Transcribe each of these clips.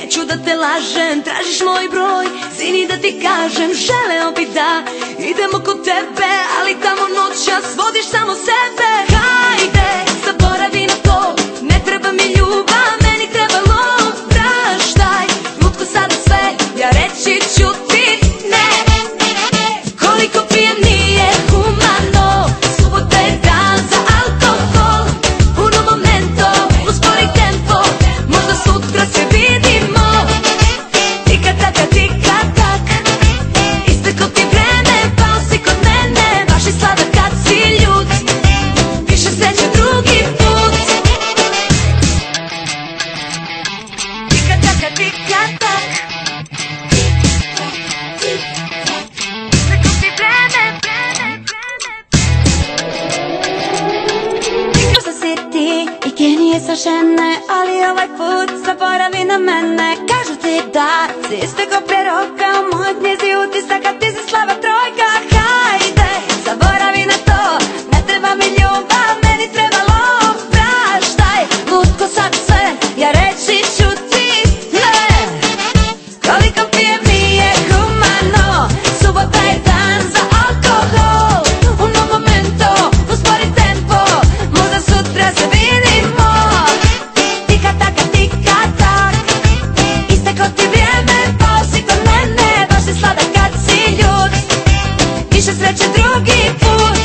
neću da te lažem, tražiš moj broj, zini da ti kažem, želeo bi da idemo kod tebe, ali tamo noćas vodiš samo sebe. Hajde, zaboravi na to, ne treba mi ljubav, meni treba lov, praštaj, lutko sada sve, ja reći ću ti ne. Koliko pijem nije humano, subota je dan za alkohol, uno momento, uspori tempo, možda sutra se vidimo. Tika taka tika tak, isteko ti vreme, pao si kod mene, baš je sada kad si ljut, više sreće drugi put. Tika taka tika tak, isteko ti vreme. Možda si ti i genije savršene, ali ovaj put zaboravi na mene. Kažu ti da si istekao pre roka, u moj knjizi utisaka ti si slaba trojka. Hajde, zaboravi na to, ne treba mi ljubav, meni treba lov, praštaj, lutko sad sve, ja reći ću ti ne. Koliko pijem nije humano, subota je dan za alkohol, uno momento, uspori tempo, možda sutra se vidimo. Tika taka tika tak, isteko ti vrijeme, pao si kod mene, baš je sladak kad si ljut, više sreće drugi put.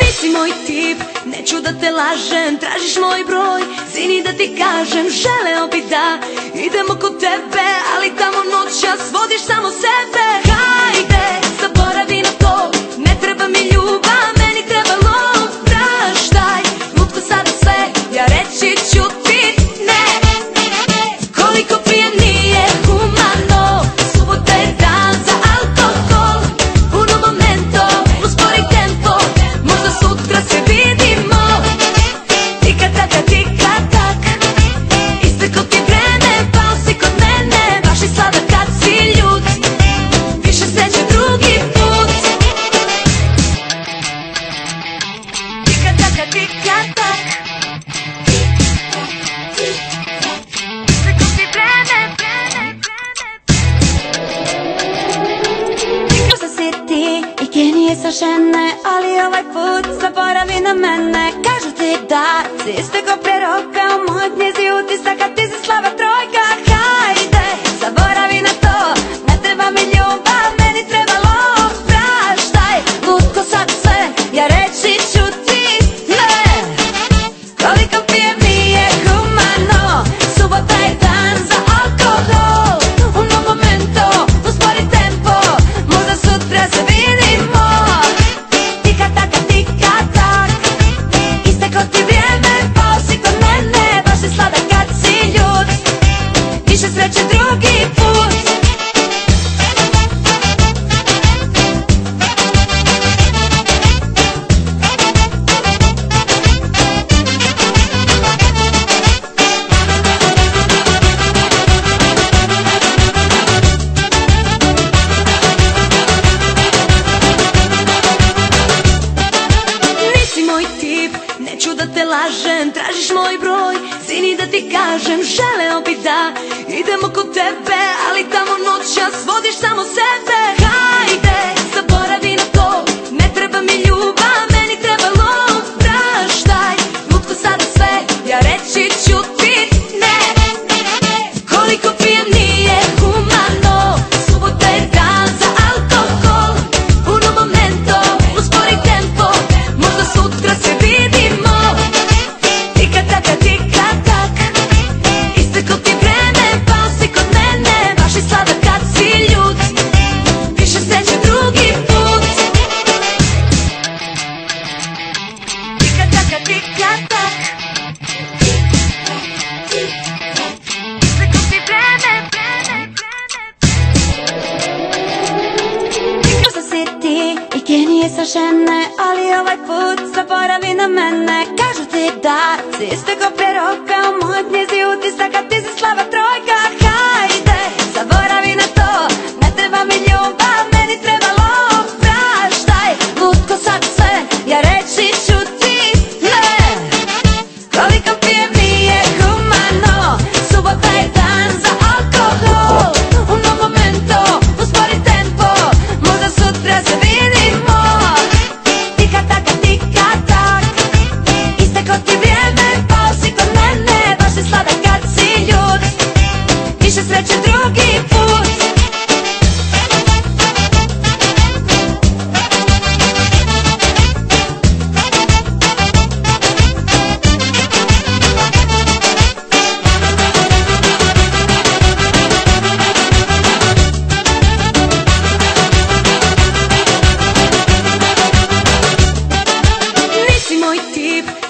Nisi moj tip, neću da te lažem, tražiš moj broj, zini da ti kažem, želeo bi da idemo kod tebe, ali tamo noćas vodiš samo sebe. Hajde, zaboravi na to, ne treba mi ljubav, meni treba lov, praštaj, lutko sada sve, ja reći ću ti ne. Koliko pijem nije humano, subota je dan za alkohol, uno momento, uspori tempo, možda sutra se vidimo. Tika taka tika tak, isteko ti vreme, pao si kod mene, baš je sladak kad si ljut, više sreće drugi put. Tika taka tika tak, isteko ti vreme. Možda si ti i genije savršene, ali ovaj put zaboravi na mene. Kažu ti da si istekao pre roka, u moj knjizi utisaka ti si slaba trojka. Hajde, zaboravi na to, ne treba mi ljubav, meni treba lov, praštaj, lutko sad sve, ja reći ću ti ne. Koliko pijem nije humano, subota je dan za alkohol, uno momento, uspori tempo, možda sutra se vidimo. Tika taka tika tak, isteko ti vrijeme, pao si kod mene, baš je sladak kad si ljut, više sreće drugi put. Nisi moj tip, neću da te lažem, tražiš moj broj, zini da ti kažem, želeo bi da idemo kod tebe, ali tamo noćas vodiš samo sebe. Hajde, zaboravi na to, ne treba mi ljubav, meni treba lov, praštaj, lutko sada sve, ja reći ću ti ne. Koliko pijem nije humano, subota je dan za alkohol, uno momento, uspori tempo, možda sutra se vidimo. Tika taka tika tak, isteko ti vreme, pao si kod mene, baš je sada kad si ljut, savršene, ali ovaj put zaboravi na mene. Kažu ti da si isto ko prije roka, u moj knjizi utisaka ti si slaba trojka. Hajde, zaboravi na to, ne treba mi ljubav, meni trebalo praštaj. Lutko sad sve, ja reći ću ti ne. Koliko pijem nije humano, subota je dan za alkohol. Uno momento, uspori tempo, možda sutra se vidimo. Tika taka, tika tak, isteko ti vrijeme, pao si kod mene. Baš je sladak kad si ljud, više sreće drugi put.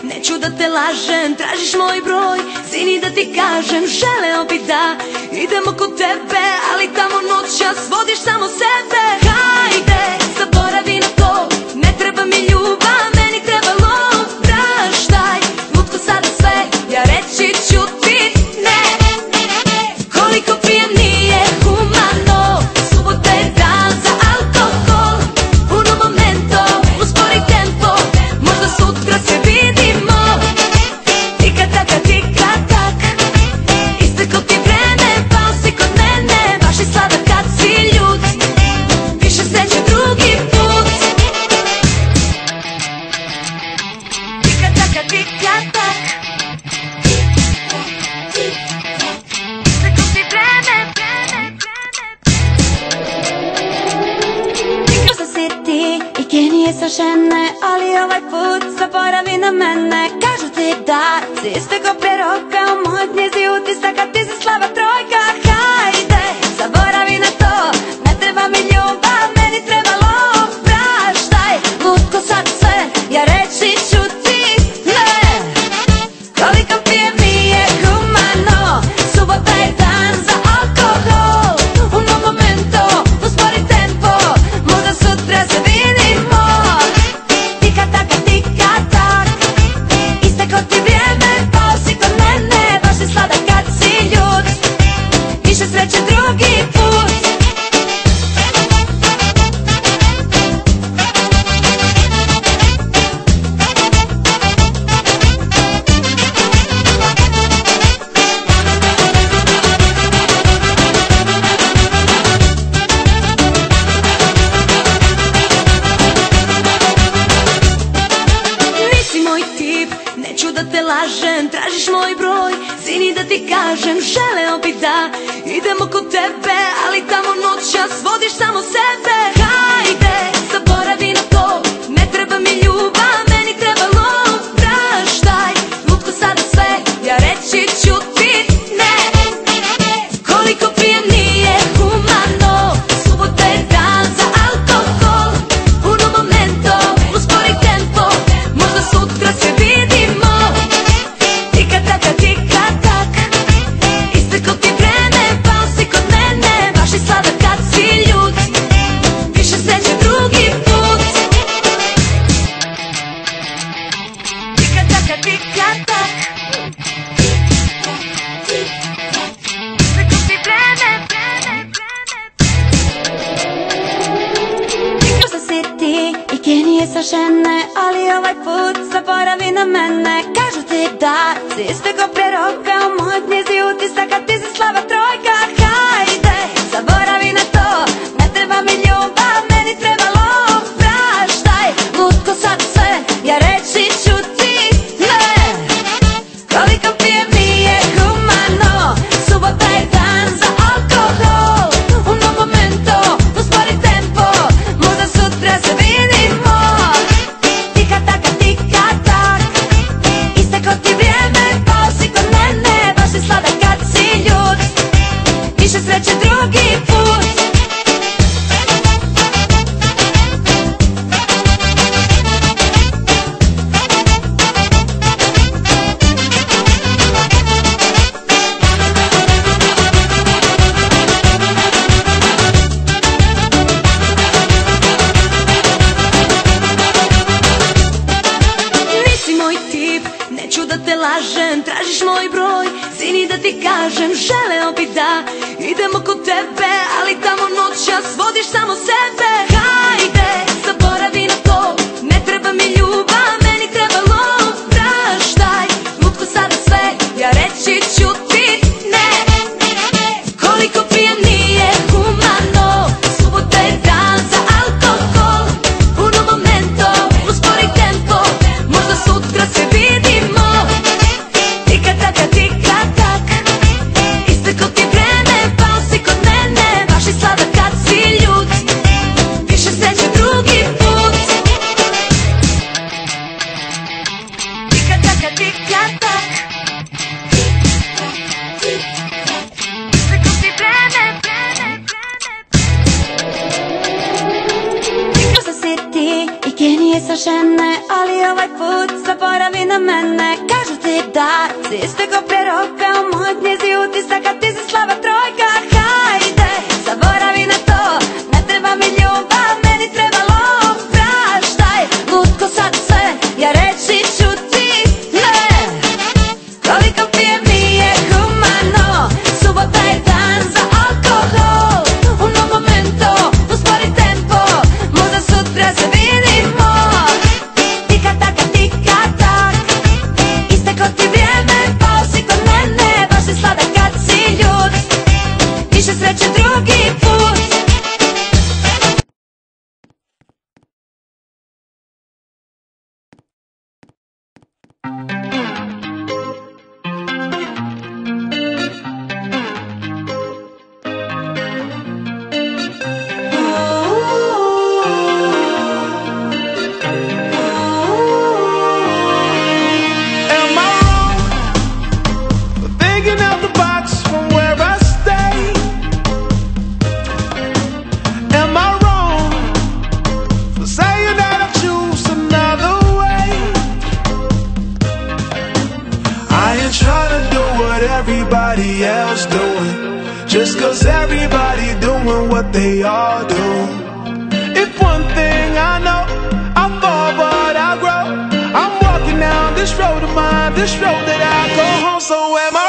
Neću da te lažem, tražiš moj broj, zini da ti kažem, želeo bi da idemo kod tebe, ali tamo noćas vodiš samo sebe. Hajde, zaboravi na to, ne treba mi ljubav, meni trebalo praštaj. Lutko sada sve, ja reći ću ti ne. Koliko pijem nije humano, subota je dan za alkohol. Uno momento, uspori tempo, možda sutra se vidimo. Tika taka, tika tak, isteko ti vreme, pao si kod mene. Baš je sladak kad si ljud, više sreće drugi put. Tika taka, tika tak, isteko ti vreme. Možda si ti i genije savršene, ali ovaj put zaboravi na mene. Kažu ti da si isto ko prije roka, u moj knjizi utisaka ti si slaba trojka. Hajde, zaboravi na to, ne treba mi ljubav, meni trebalo praštaj. Lutko sad sve, ja reći ću ti ne. Koliko pijem nije humano, subota je dan za alkohol. Uno momento, uspori tempo, možda sutra se vidimo. Tika taka, tika tak, isteko ti vrijeme, pao si kod mene. Baš je sladak kad si ljud, više sreće drugi put. Nisi moj tip, neću da te lažem, tražiš moj broj, zini da ti kažem, želeo bi da idemo kod tebe, ali tamo noćas vodiš samo sebe. Hajde, zaboravi na to, ne treba mi ljubav, meni trebalo praštaj. Lutko sada sve, ja reći ću ti ne. Koliko pijem nije humano, subota je dan za alkohol. Uno momento, uspori tempo, možda sutra se vidimo. Tika taka, tika tak, isteko ti vreme, pao si kod mene. Baš je sladak kad si ljud, više sreće drugi put. Tika taka, tika tak, isteko ti vreme. Možda si ti i genije savršene, ali ovaj put zaboravi na mene. Kažu ti da si isto ko prije roka, u moj knjizi utisaka ti si slaba trojka. Hajde, zaboravi na to, ne treba mi ljubav, meni trebalo praštaj. Lutko sad sve, ja reći ću ti ne. Koliko pijem nije humano, subota je dan za alkohol. Uno momento, uspori tempo, možda sutra se vidimo. Tika taka, tika tak, isteko ti vrijeme, pao si kod mene. Baš je sladak kad si ljud, da te lažem, tražiš moj broj, zini da ti kažem, želeo bi da idemo kod tebe, ali tamo noćas vodiš samo sebe. Hajde, zaboravi na to, ne treba mi ljubav, meni treba lov, praštaj, lutko sada sve, ja reći ću ti ne. Koliko pijem nije humano, subota je dan za alkohol, uno momento, uspori tempo, možda sutra se vidimo. Tika taka, tika tak, isteklo ti vreme, pao si kod mene, baš je sladak kad si ljut, više sreće drugi put. Tika taka, tika tak, isteklo ti vreme. Možda si ti i genije sa žene, ali ovaj put zaboravi na mene. Kažu ti da si isto ko pre roka, u moj knjizi utisaka ti si slaba trojka. Hajde, zaboravi na to, ne treba mi ljubav, meni treba lov, praštaj, lutko sad sve, ja reći ću ti ne. Koliko pijem nije humano, subota je dan za alkohol, uno momento, uspori tempo, možda sutra se vidimo. Tika taka, tika tak, isteklo ti vrijeme, pao si kod mene, baš je sladak kad si ljut, više sreće drugi put. Am I wrong for thinking out the box from where I stay? Am I wrong for saying that I choose another way? I ain't trying to do what everybody else doing, just 'cause everybody doing what they all do. If one thing I know, I fall but I grow. I'm walking down this road of mine, this road that I go home. So am I